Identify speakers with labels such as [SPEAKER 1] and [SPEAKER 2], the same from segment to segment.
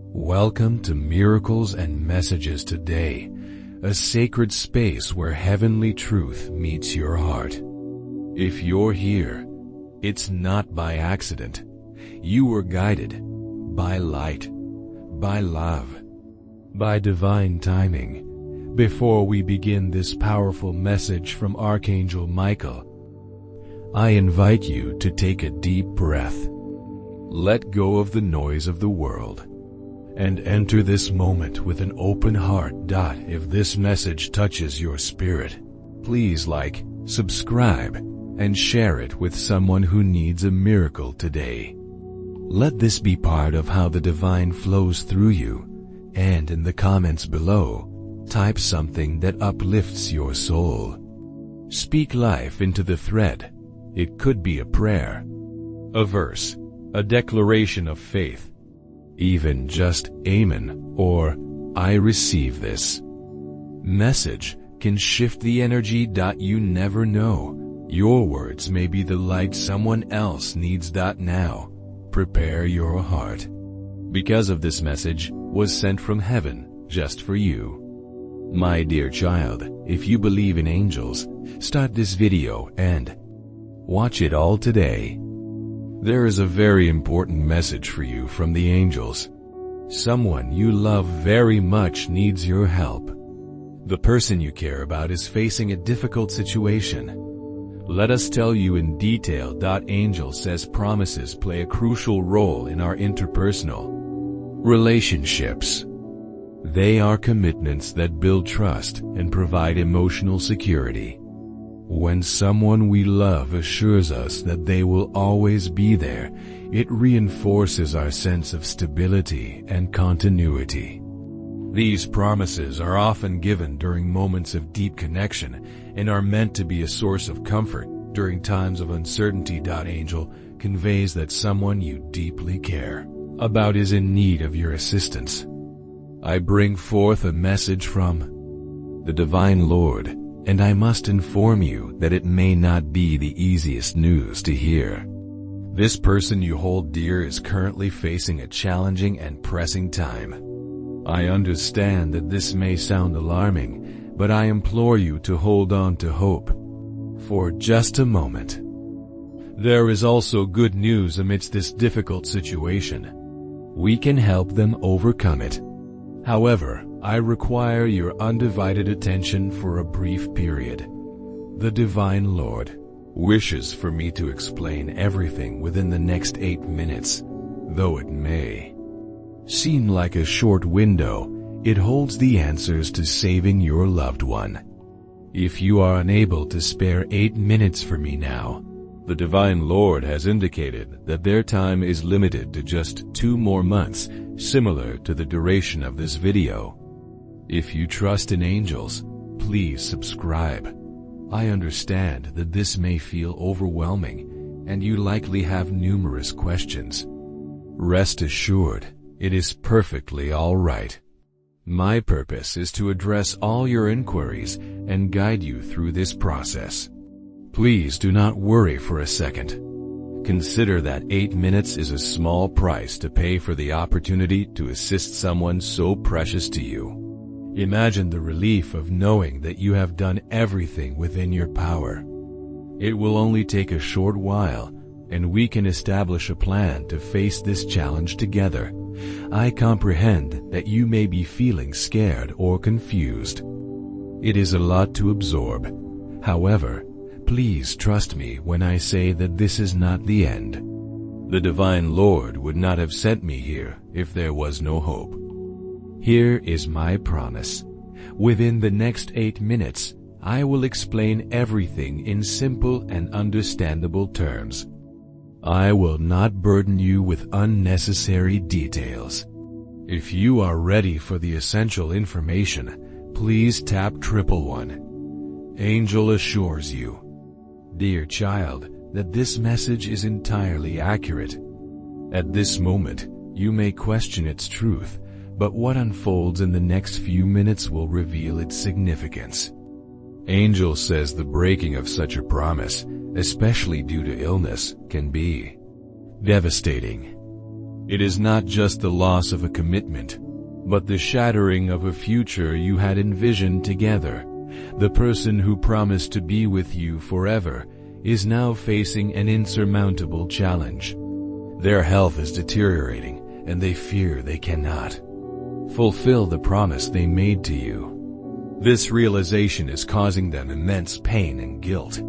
[SPEAKER 1] Welcome to Miracles and Messages Today, a sacred space where heavenly truth meets your heart. If you're here, it's not by accident. You were guided by light, by love, by divine timing. Before we begin this powerful message from Archangel Michael, I invite you to take a deep breath. Let go of the noise of the world and enter this moment with an open heart. If this message touches your spirit, please like, subscribe, and share it with someone who needs a miracle today. Let this be part of how the divine flows through you, and in the comments below, type something that uplifts your soul. Speak life into the thread. It could be a prayer, a verse, a declaration of faith, even just Amen or I receive this. Message can shift the energy. You never know. Your words may be the light someone else needs. Now, prepare your heart, because of this message was sent from heaven just for you. My dear child, if you believe in angels, start this video and watch it all today. There is a very important message for you from the angels. Someone you love very much needs your help. The person you care about is facing a difficult situation. Let us tell you in detail. Angel says promises play a crucial role in our interpersonal relationships. They are commitments that build trust and provide emotional security. When someone we love assures us that they will always be there, it reinforces our sense of stability and continuity. These promises are often given during moments of deep connection and are meant to be a source of comfort during times of uncertainty. Angel conveys that someone you deeply care about is in need of your assistance. I bring forth a message from the Divine Lord, and I must inform you that it may not be the easiest news to hear. This person you hold dear is currently facing a challenging and pressing time. I understand that this may sound alarming, but I implore you to hold on to hope for just a moment. There is also good news amidst this difficult situation. We can help them overcome it. However, I require your undivided attention for a brief period. The Divine Lord wishes for me to explain everything within the next 8 minutes. Though it may seem like a short window, it holds the answers to saving your loved one. If you are unable to spare 8 minutes for me now, the Divine Lord has indicated that their time is limited to just 2 more months, similar to the duration of this video. If you trust in angels, please subscribe. I understand that this may feel overwhelming, and you likely have numerous questions. Rest assured, it is perfectly all right. My purpose is to address all your inquiries and guide you through this process. Please do not worry for a second. Consider that 8 minutes is a small price to pay for the opportunity to assist someone so precious to you. Imagine the relief of knowing that you have done everything within your power. It will only take a short while, and we can establish a plan to face this challenge together. I comprehend that you may be feeling scared or confused. It is a lot to absorb. However, please trust me when I say that this is not the end. The Divine Lord would not have sent me here if there was no hope. Here is my promise. Within the next 8 minutes, I will explain everything in simple and understandable terms. I will not burden you with unnecessary details. If you are ready for the essential information, please tap 111. Angel assures you, dear child, that this message is entirely accurate. At this moment, you may question its truth, but what unfolds in the next few minutes will reveal its significance. Angel says the breaking of such a promise, especially due to illness, can be devastating. It is not just the loss of a commitment, but the shattering of a future you had envisioned together. The person who promised to be with you forever is now facing an insurmountable challenge. Their health is deteriorating, and they fear they cannot fulfill the promise they made to you. This realization is causing them immense pain and guilt.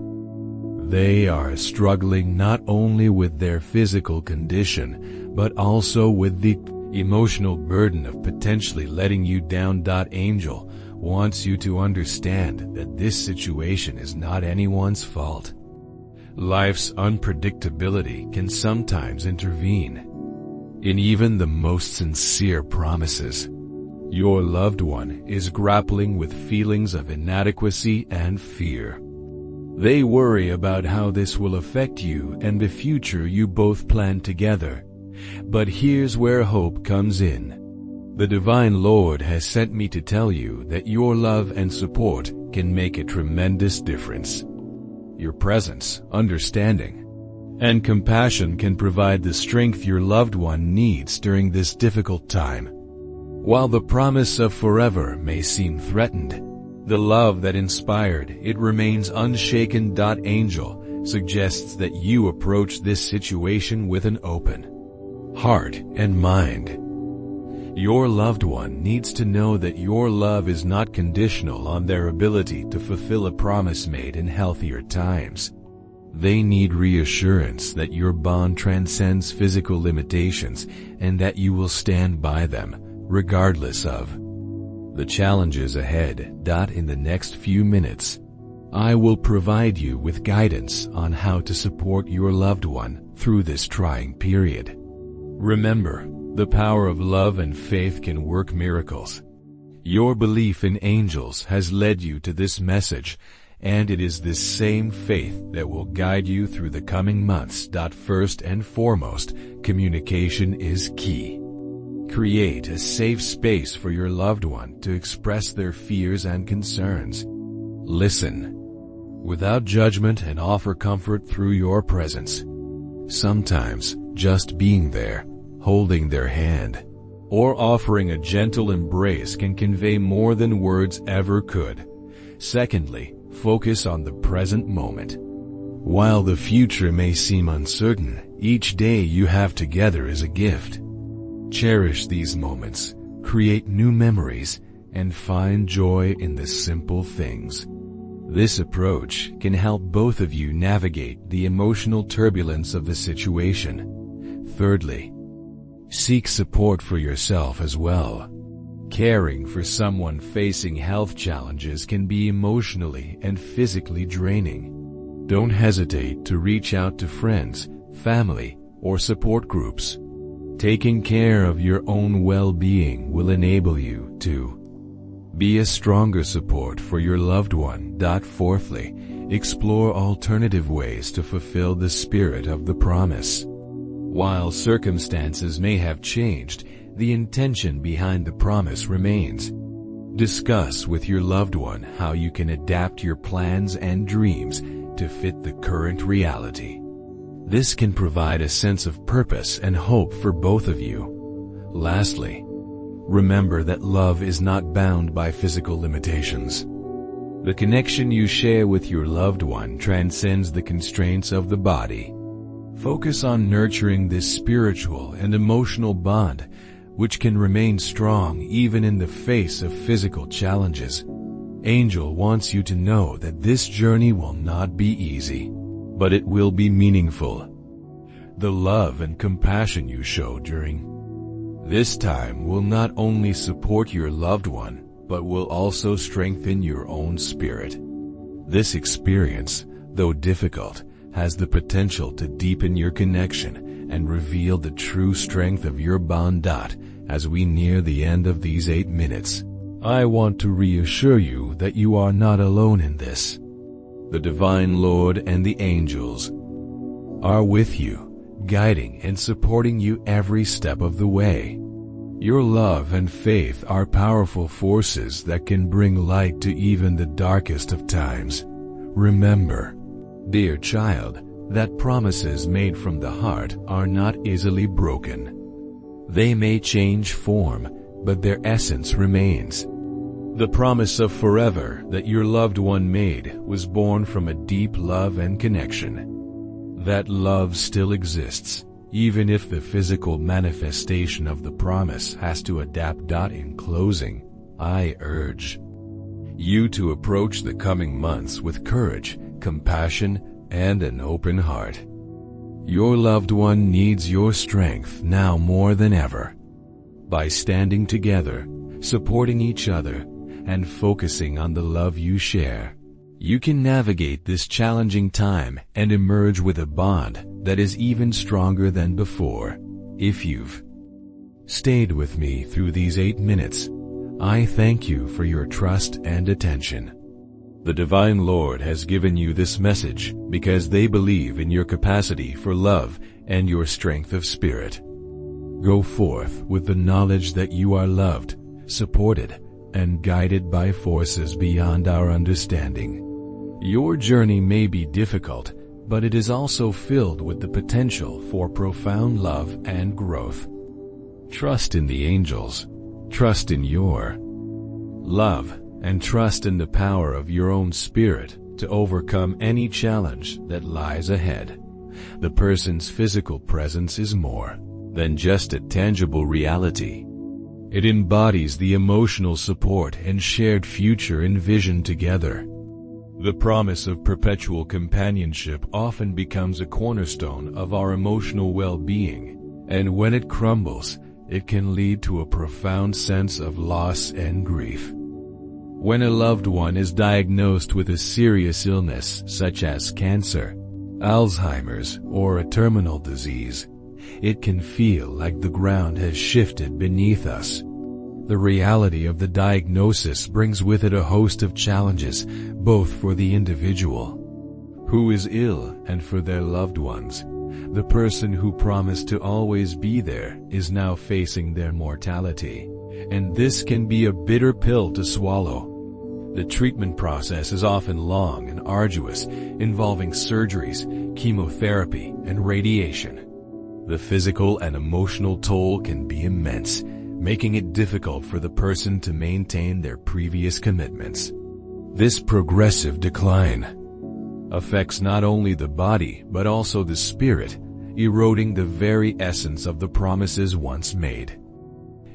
[SPEAKER 1] They are struggling not only with their physical condition, but also with the emotional burden of potentially letting you down. Angel wants you to understand that this situation is not anyone's fault. Life's unpredictability can sometimes intervene in even the most sincere promises. Your loved one is grappling with feelings of inadequacy and fear. They worry about how this will affect you and the future you both plan together. But here's where hope comes in. The Divine Lord has sent me to tell you that your love and support can make a tremendous difference. Your presence, understanding, and compassion can provide the strength your loved one needs during this difficult time. While the promise of forever may seem threatened, the love that inspired it remains unshaken. Angel suggests that you approach this situation with an open heart and mind. Your loved one needs to know that your love is not conditional on their ability to fulfill a promise made in healthier times. They need reassurance that your bond transcends physical limitations and that you will stand by them, regardless of the challenges ahead. In the next few minutes, I will provide you with guidance on how to support your loved one through this trying period. Remember, the power of love and faith can work miracles. Your belief in angels has led you to this message, and it is this same faith that will guide you through the coming months. First and foremost, communication is key. Create a safe space for your loved one to express their fears and concerns. Listen without judgment and offer comfort through your presence. Sometimes, just being there, holding their hand, or offering a gentle embrace can convey more than words ever could. Secondly, focus on the present moment. While the future may seem uncertain, each day you have together is a gift. Cherish these moments, create new memories, and find joy in the simple things. This approach can help both of you navigate the emotional turbulence of the situation. Thirdly, seek support for yourself as well. Caring for someone facing health challenges can be emotionally and physically draining. Don't hesitate to reach out to friends, family, or support groups. Taking care of your own well-being will enable you to be a stronger support for your loved one. Fourthly, explore alternative ways to fulfill the spirit of the promise. While circumstances may have changed, the intention behind the promise remains. Discuss with your loved one how you can adapt your plans and dreams to fit the current reality. This can provide a sense of purpose and hope for both of you. Lastly, remember that love is not bound by physical limitations. The connection you share with your loved one transcends the constraints of the body. Focus on nurturing this spiritual and emotional bond, which can remain strong even in the face of physical challenges. Angel wants you to know that this journey will not be easy, but it will be meaningful. The love and compassion you show during this time will not only support your loved one, but will also strengthen your own spirit. This experience, though difficult, has the potential to deepen your connection and reveal the true strength of your bond. As we near the end of these 8 minutes, I want to reassure you that you are not alone in this. The Divine Lord and the angels are with you, guiding and supporting you every step of the way. Your love and faith are powerful forces that can bring light to even the darkest of times. Remember, dear child, that promises made from the heart are not easily broken. They may change form, but their essence remains. The promise of forever that your loved one made was born from a deep love and connection. That love still exists, even if the physical manifestation of the promise has to adapt. In closing, I urge you to approach the coming months with courage, compassion, and an open heart. Your loved one needs your strength now more than ever. By standing together, supporting each other, and focusing on the love you share, you can navigate this challenging time and emerge with a bond that is even stronger than before. If you've stayed with me through these 8 minutes, I thank you for your trust and attention. The Divine Lord has given you this message because they believe in your capacity for love and your strength of spirit. Go forth with the knowledge that you are loved, supported, and guided by forces beyond our understanding. Your journey may be difficult, but it is also filled with the potential for profound love and growth. Trust in the angels, trust in your love, and trust in the power of your own spirit to overcome any challenge that lies ahead. The person's physical presence is more than just a tangible reality. It embodies the emotional support and shared future envisioned together. The promise of perpetual companionship often becomes a cornerstone of our emotional well-being, and when it crumbles, it can lead to a profound sense of loss and grief. When a loved one is diagnosed with a serious illness such as cancer, Alzheimer's, or a terminal disease, it can feel like the ground has shifted beneath us. The reality of the diagnosis brings with it a host of challenges, both for the individual who is ill and for their loved ones. The person who promised to always be there is now facing their mortality, and this can be a bitter pill to swallow. The treatment process is often long and arduous, involving surgeries, chemotherapy, and radiation. The physical and emotional toll can be immense, making it difficult for the person to maintain their previous commitments. This progressive decline affects not only the body but also the spirit, eroding the very essence of the promises once made.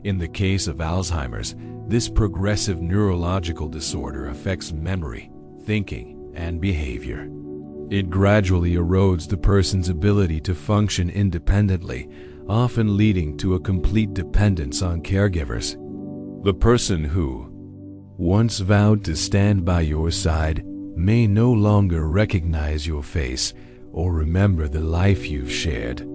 [SPEAKER 1] In the case of Alzheimer's, this progressive neurological disorder affects memory, thinking, and behavior. It gradually erodes the person's ability to function independently, often leading to a complete dependence on caregivers. The person who once vowed to stand by your side may no longer recognize your face or remember the life you've shared.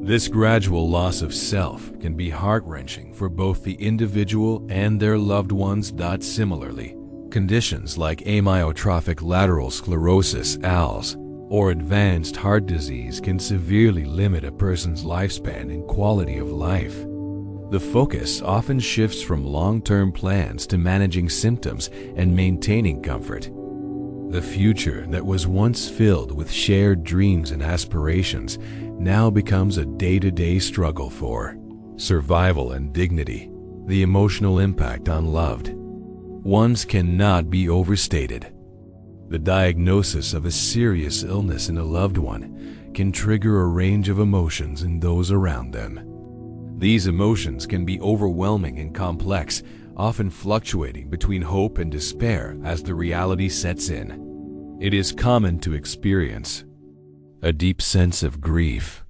[SPEAKER 1] This gradual loss of self can be heart-wrenching for both the individual and their loved ones. Similarly, conditions like amyotrophic lateral sclerosis, ALS, or advanced heart disease can severely limit a person's lifespan and quality of life. The focus often shifts from long-term plans to managing symptoms and maintaining comfort. The future that was once filled with shared dreams and aspirations now becomes a day-to-day struggle for survival and dignity. The emotional impact on loved ones cannot be overstated. The diagnosis of a serious illness in a loved one can trigger a range of emotions in those around them. These emotions can be overwhelming and complex, often fluctuating between hope and despair as the reality sets in. It is common to experience a deep sense of grief.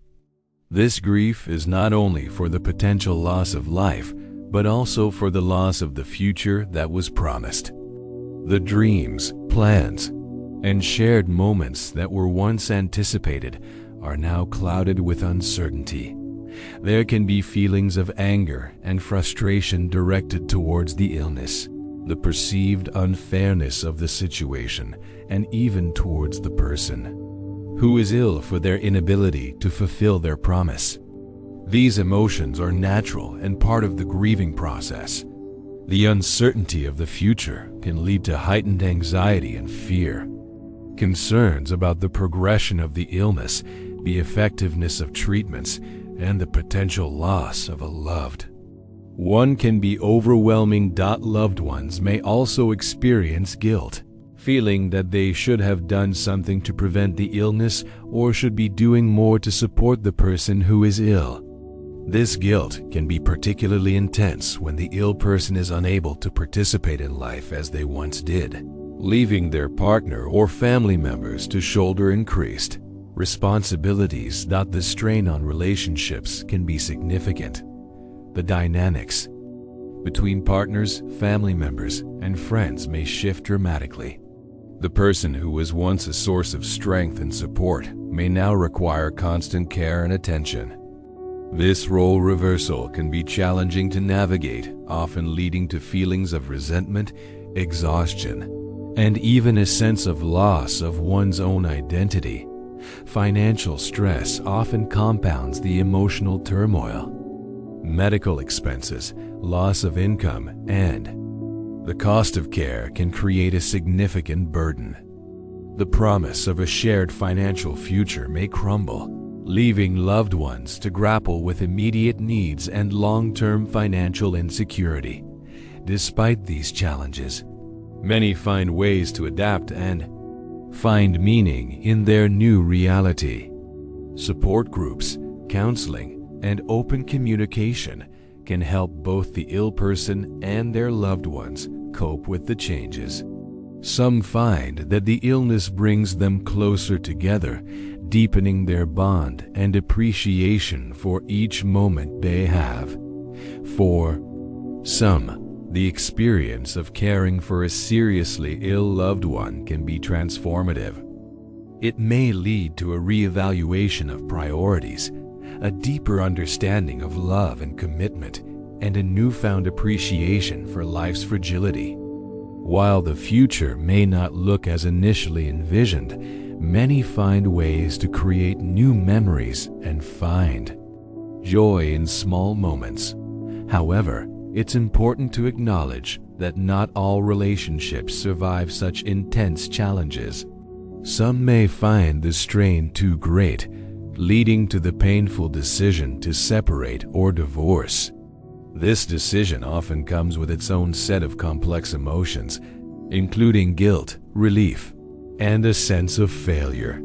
[SPEAKER 1] This grief is not only for the potential loss of life, but also for the loss of the future that was promised. The dreams, plans, and shared moments that were once anticipated are now clouded with uncertainty. There can be feelings of anger and frustration directed towards the illness, the perceived unfairness of the situation, and even towards the person who is ill for their inability to fulfill their promise. These emotions are natural and part of the grieving process. The uncertainty of the future can lead to heightened anxiety and fear. Concerns about the progression of the illness, the effectiveness of treatments, and the potential loss of a loved one can be overwhelming. Loved ones may also experience guilt, feeling that they should have done something to prevent the illness or should be doing more to support the person who is ill. This guilt can be particularly intense when the ill person is unable to participate in life as they once did, leaving their partner or family members to shoulder increased responsibilities. The strain on relationships can be significant. The dynamics between partners, family members, and friends may shift dramatically. The person who was once a source of strength and support may now require constant care and attention. This role reversal can be challenging to navigate, often leading to feelings of resentment, exhaustion, and even a sense of loss of one's own identity. Financial stress often compounds the emotional turmoil. Medical expenses, loss of income, and the cost of care can create a significant burden. The promise of a shared financial future may crumble, leaving loved ones to grapple with immediate needs and long-term financial insecurity. Despite these challenges, many find ways to adapt and find meaning in their new reality. Support groups, counseling, and open communication can help both the ill person and their loved ones cope with the changes. Some find that the illness brings them closer together, deepening their bond and appreciation for each moment they have. For some, the experience of caring for a seriously ill loved one can be transformative. It may lead to a reevaluation of priorities, a deeper understanding of love and commitment, and a newfound appreciation for life's fragility. While the future may not look as initially envisioned, many find ways to create new memories and find joy in small moments. However, it's important to acknowledge that not all relationships survive such intense challenges. Some may find the strain too great, leading to the painful decision to separate or divorce. This decision often comes with its own set of complex emotions, including guilt, relief, and a sense of failure.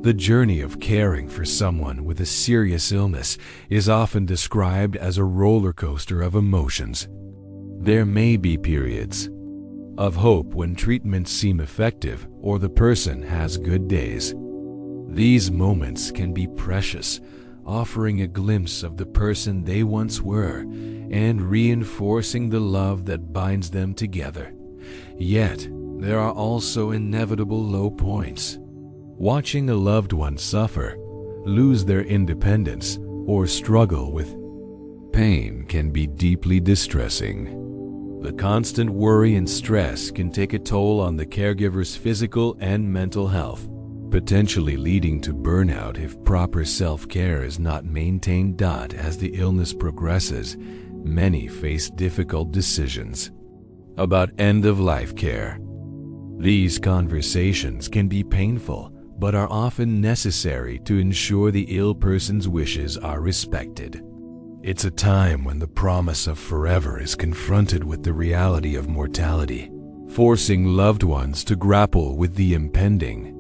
[SPEAKER 1] The journey of caring for someone with a serious illness is often described as a roller coaster of emotions. There may be periods of hope when treatments seem effective or the person has good days. These moments can be precious, offering a glimpse of the person they once were and reinforcing the love that binds them together. Yet, there are also inevitable low points. Watching a loved one suffer, lose their independence, or struggle with pain can be deeply distressing. The constant worry and stress can take a toll on the caregiver's physical and mental health, potentially leading to burnout if proper self-care is not maintained. As the illness progresses, many face difficult decisions about end-of-life care. These conversations can be painful, but are often necessary to ensure the ill person's wishes are respected. It's a time when the promise of forever is confronted with the reality of mortality, forcing loved ones to grapple with the impending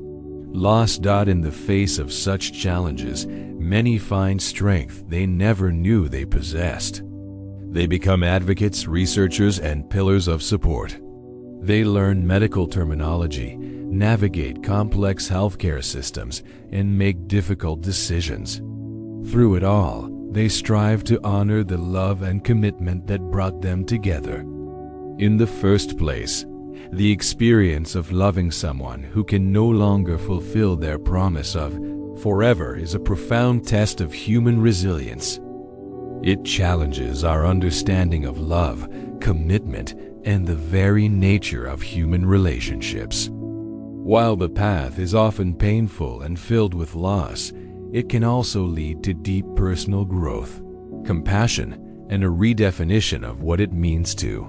[SPEAKER 1] loss. In the face of such challenges, many find strength they never knew they possessed. They become advocates, researchers, and pillars of support. They learn medical terminology, navigate complex healthcare systems, and make difficult decisions. Through it all, they strive to honor the love and commitment that brought them together. In the first place, the experience of loving someone who can no longer fulfill their promise of forever is a profound test of human resilience. It challenges our understanding of love, commitment, and the very nature of human relationships. While the path is often painful and filled with loss, it can also lead to deep personal growth, compassion, and a redefinition of what it means to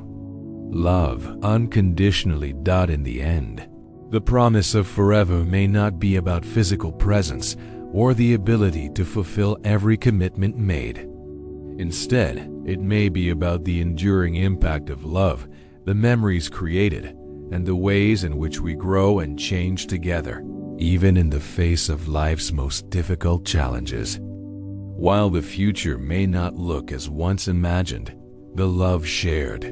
[SPEAKER 1] love unconditionally. In the end, the promise of forever may not be about physical presence or the ability to fulfill every commitment made. Instead, it may be about the enduring impact of love, the memories created, and the ways in which we grow and change together, even in the face of life's most difficult challenges. While the future may not look as once imagined, the love shared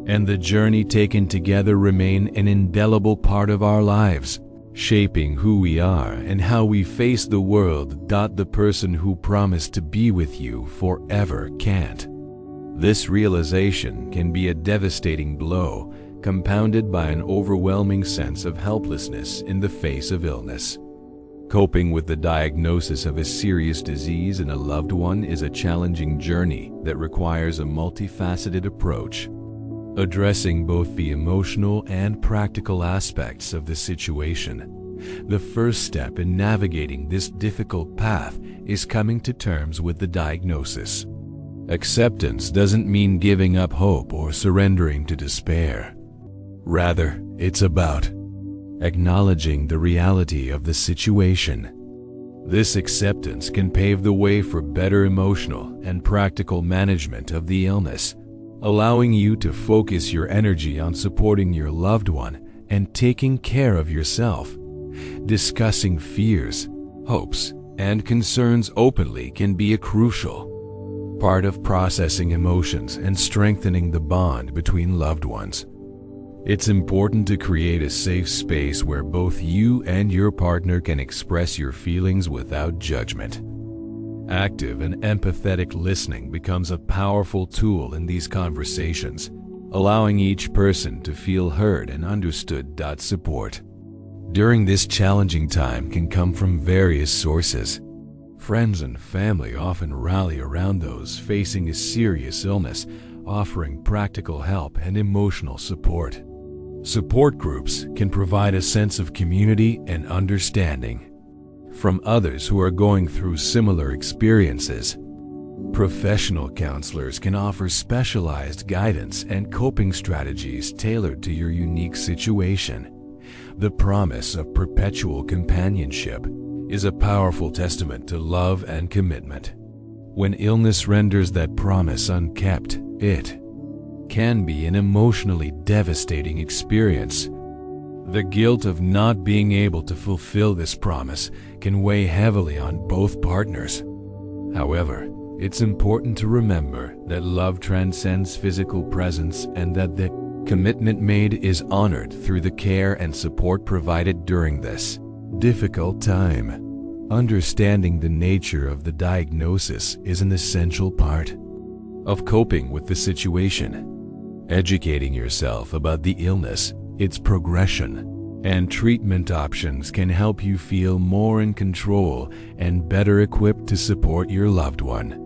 [SPEAKER 1] and the journey taken together remain an indelible part of our lives, shaping who we are and how we face the world. The person who promised to be with you forever can't. This realization can be a devastating blow, compounded by an overwhelming sense of helplessness in the face of illness. Coping with the diagnosis of a serious disease in a loved one is a challenging journey that requires a multifaceted approach, addressing both the emotional and practical aspects of the situation. The first step in navigating this difficult path is coming to terms with the diagnosis. Acceptance doesn't mean giving up hope or surrendering to despair. Rather, it's about acknowledging the reality of the situation. This acceptance can pave the way for better emotional and practical management of the illness, allowing you to focus your energy on supporting your loved one and taking care of yourself. Discussing fears, hopes, and concerns openly can be a crucial part of processing emotions and strengthening the bond between loved ones. It's important to create a safe space where both you and your partner can express your feelings without judgment. Active and empathetic listening becomes a powerful tool in these conversations, allowing each person to feel heard and understood. Support during this challenging time can come from various sources. Friends and family often rally around those facing a serious illness, offering practical help and emotional support. Support groups can provide a sense of community and understanding from others who are going through similar experiences. Professional counselors can offer specialized guidance and coping strategies tailored to your unique situation. The promise of perpetual companionship is a powerful testament to love and commitment. When illness renders that promise unkept, it can be an emotionally devastating experience. The guilt of not being able to fulfill this promise can weigh heavily on both partners. However, it's important to remember that love transcends physical presence and that the commitment made is honored through the care and support provided during this difficult time. Understanding the nature of the diagnosis is an essential part of coping with the situation. Educating yourself about the illness, its progression, and treatment options can help you feel more in control and better equipped to support your loved one.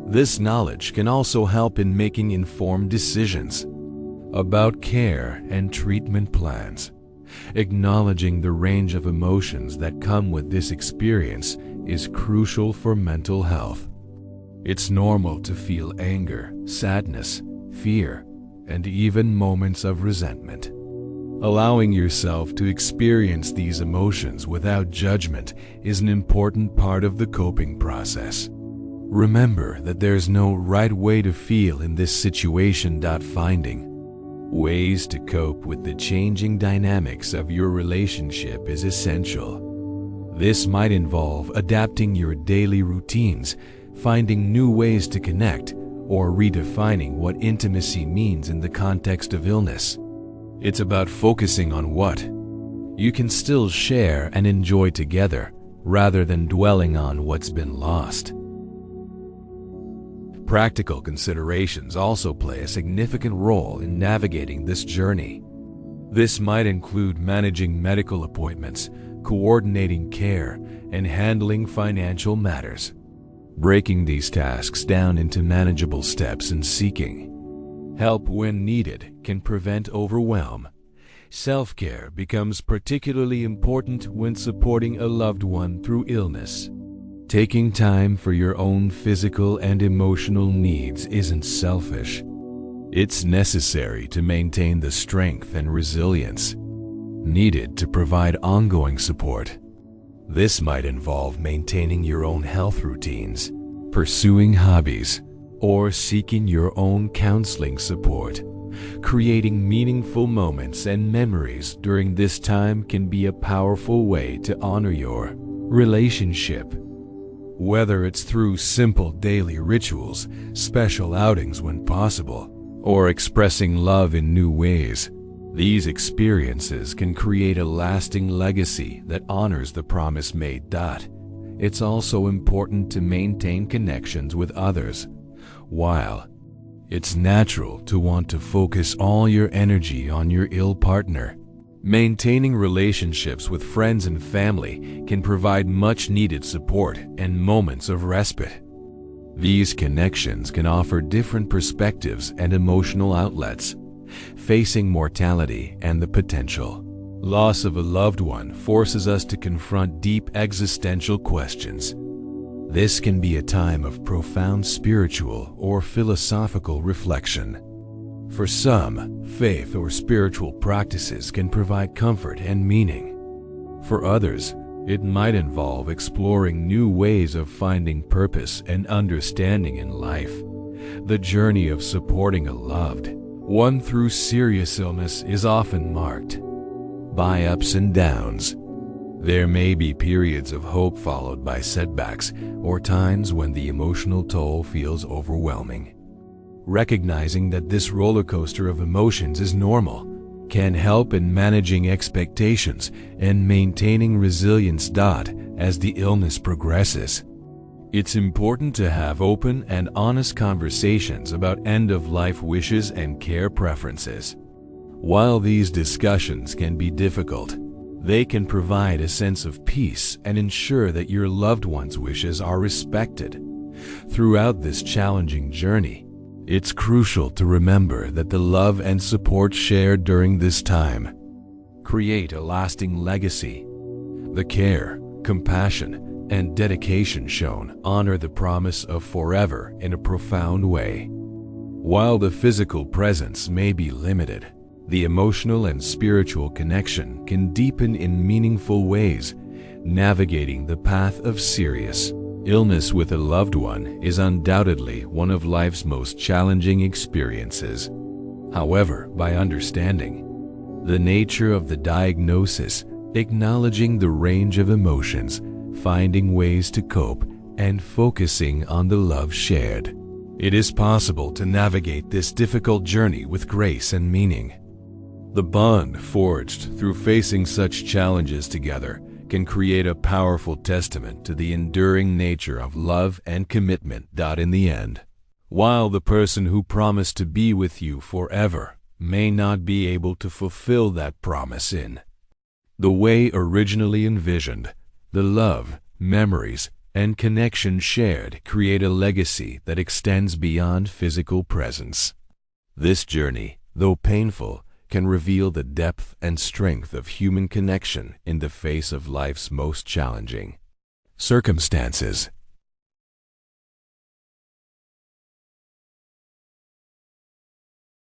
[SPEAKER 1] This knowledge can also help in making informed decisions about care and treatment plans. Acknowledging the range of emotions that come with this experience is crucial for mental health. It's normal to feel anger, sadness, fear, and even moments of resentment. Allowing yourself to experience these emotions without judgment is an important part of the coping process. Remember that there's no right way to feel in this situation. Finding ways to cope with the changing dynamics of your relationship is essential. This might involve adapting your daily routines, finding new ways to connect, or redefining what intimacy means in the context of illness. It's about focusing on what you can still share and enjoy together, rather than dwelling on what's been lost. Practical considerations also play a significant role in navigating this journey. This might include managing medical appointments, coordinating care, and handling financial matters. Breaking these tasks down into manageable steps and seeking help when needed can prevent overwhelm. Self-care becomes particularly important when supporting a loved one through illness. Taking time for your own physical and emotional needs isn't selfish. It's necessary to maintain the strength and resilience needed to provide ongoing support. This might involve maintaining your own health routines, pursuing hobbies, or seeking your own counseling support. Creating meaningful moments and memories during this time can be a powerful way to honor your relationship. Whether it's through simple daily rituals, special outings when possible, or expressing love in new ways, these experiences can create a lasting legacy that honors the promise made. It's also important to maintain connections with others. While it's natural to want to focus all your energy on your ill partner, maintaining relationships with friends and family can provide much-needed support and moments of respite. These connections can offer different perspectives and emotional outlets. Facing mortality and the potential loss of a loved one forces us to confront deep existential questions. This can be a time of profound spiritual or philosophical reflection. For some, faith or spiritual practices can provide comfort and meaning. For others, it might involve exploring new ways of finding purpose and understanding in life. The journey of supporting a loved one through serious illness is often marked by ups and downs. There may be periods of hope followed by setbacks or times when the emotional toll feels overwhelming. Recognizing that this roller coaster of emotions is normal can help in managing expectations and maintaining resilience. As the illness progresses, it's important to have open and honest conversations about end-of-life wishes and care preferences. While these discussions can be difficult, they can provide a sense of peace and ensure that your loved one's wishes are respected. Throughout this challenging journey, it's crucial to remember that the love and support shared during this time create a lasting legacy. The care, compassion, and dedication shown honor the promise of forever in a profound way. While the physical presence may be limited, the emotional and spiritual connection can deepen in meaningful ways. Navigating the path of serious illness with a loved one is undoubtedly one of life's most challenging experiences. However, by understanding the nature of the diagnosis, acknowledging the range of emotions, finding ways to cope, and focusing on the love shared, it is possible to navigate this difficult journey with grace and meaning. The bond forged through facing such challenges together can create a powerful testament to the enduring nature of love and commitment. In the end, while the person who promised to be with you forever may not be able to fulfill that promise in the way originally envisioned, the love, memories, and connection shared create a legacy that extends beyond physical presence. This journey, though painful, can reveal the depth and strength of human connection in the face of life's most challenging circumstances.